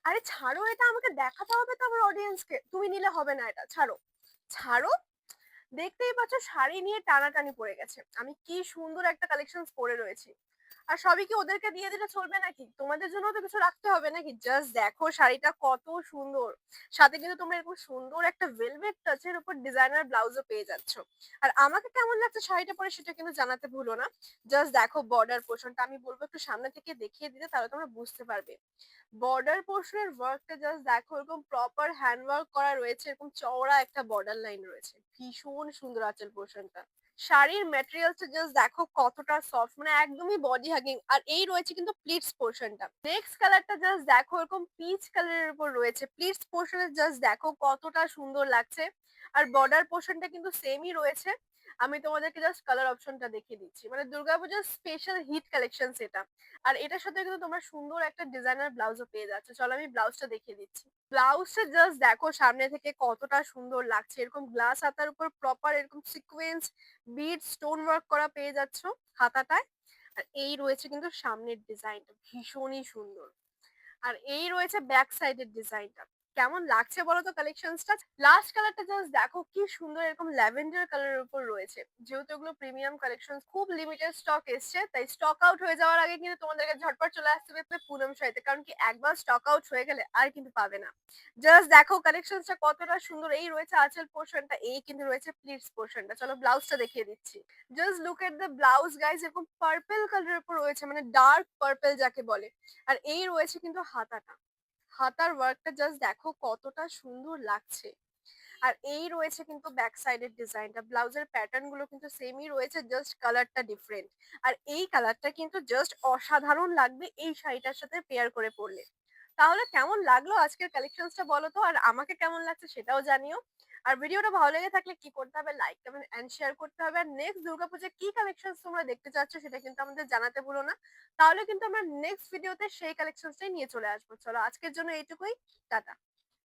আরে ছাড়ো, এটা আমাকে দেখাতে হবে তো আমার অডিয়েন্সকে। তুমি নিলে হবে না, এটা ছাড়ো। ছাড়ো। দেখতেই পাচ্ছ শাড়ি নিয়ে টানাটানি পড়ে গেছে। আমি কি সুন্দর একটা কালেকশনস পরে রয়েছি। আর সবই কি ওদেরকে দিয়ে দিলে চলবে নাকি? তোমাদের জন্য তো কিছু রাখতে হবে নাকি? জাস্ট দেখো শাড়িটা কত সুন্দর। সাথে কিন্তু তোমরা এরকম সুন্দর একটা ভেলভেট টাচের উপর ডিজাইনার ব্লাউজও পেয়ে যাচ্ছ। আর আমাকে কেমন লাগছে শাড়িটা পরে সেটা কিন্তু জানাতে ভুলো না। জাস্ট দেখো বর্ডার পোর্শনটা, আমি বলবো একটু সামনে থেকে দেখিয়ে দিতে, তাহলে তোমরা বুঝতে পারবে। বর্ডার পোর্শনের ওয়ার্কটা জাস্ট দেখো, এরকম প্রপার হ্যান্ড ওয়ার্ক করা রয়েছে, এরকম চওড়া একটা বর্ডার লাইন রয়েছে, ভীষণ সুন্দর আঁচল পোর্শনটা। শাড়ির ম্যাটেরিয়ালসটা জাস্ট দেখো কতটা সফট, মানে একদমই বডি হাগিং। আর এই রয়েছে কিন্তু প্লিটস পোর্শনটা। নেক্সট কালারটা জাস্ট দেখো, এরকম পিচ কালারের উপর রয়েছে। প্লিটস পোর্শনে জাস্ট দেখো কতটা সুন্দর লাগছে। আর বর্ডার পোর্শনটা কিন্তু সেমই রয়েছে। আমি তোমাদেরকে জাস্ট কালার অপশনটা দেখিয়ে দিচ্ছি, মানে দুর্গাপূজার স্পেশাল হিট কালেকশন এটা। আর এটার সাথে কিন্তু তোমরা সুন্দর একটা ডিজাইনার ব্লাউজও পেয়ে যাচ্ছ। চলো আমি ব্লাউজটা দেখিয়ে দিচ্ছি। ব্লাউজটা জাস্ট দেখো সামনে থেকে কতটা সুন্দর লাগছে, এরকম গ্লাস হাতার উপর প্রপার এরকম সিকোয়েন্স বিড স্টোন ওয়ার্ক করা পেয়ে যাচ্ছ হাতাটায়। আর এই রয়েছে কিন্তু সামনের ডিজাইনটা, ভীষণই সুন্দর। আর এই রয়েছে ব্যাক সাইডের ডিজাইনটা। কেমন লাগছে বলো তো কালেকশনসটা? লাস্ট কালারটা জাস্ট দেখো কি সুন্দর, এরকম ল্যাভেন্ডার কালারের উপর রয়েছে। যেহেতু এগুলো প্রিমিয়াম কালেকশন, খুব লিমিটেড স্টক এসছে, তাই স্টক আউট হয়ে যাওয়ার আগে কিন্তু তোমাদেরকে ঝটপট চলে আসতে হবে পুনম শাড়িতে, কারণ কি একবার স্টক আউট হয়ে গেলে আর কিন্তু পাবে না। জাস্ট দেখো কালেকশনসটা কতটা সুন্দর। এই রয়েছে আঁচল পোর্শনটা, এই কিন্তু রয়েছে প্লিটস পোর্শনটা। চলো ব্লাউজটা দেখিয়ে দিচ্ছি। Just look at the blouse guys, এরকম পার্পল কালারের উপর রয়েছে, মানে ডার্ক পার্পল যাকে বলে। আর এই রয়েছে কিন্তু হাতাটা, হাতার ওয়ার্কটা জাস্ট দেখো কতটা সুন্দর লাগছে। আর এই রয়েছে কিন্তু ব্যাক সাইডের ডিজাইনটা। ব্লাউজের প্যাটার্ন গুলো কিন্তু সেমই রয়েছে, জাস্ট কালারটা ডিফারেন্ট। আর এই কালারটা কিন্তু জাস্ট অসাধারণ লাগবে এই শাড়িটার সাথে পেয়ার করে পরলে। তাহলে কেমন লাগলো আজকের কালেকশনসটা বলো তো, আর আমাকে কেমন লাগছে সেটাও জানিও। আর ভিডিওটা ভালো লেগে থাকলে কি করতে হবে, লাইক কমেন্ট এন্ড শেয়ার করতে হবে। আর নেক্সট দুর্গাপূজায় কি কালেকশনস তোমরা দেখতে চাচ্ছ সেটা কিন্তু আমাদের জানাতে ভুলো না। তাহলে কিন্তু আমরা নেক্সট ভিডিওতে সেই কালেকশনসটাই নিয়ে চলে আসবো। চলো আজকের জন্য এইটুকুই। টাটা।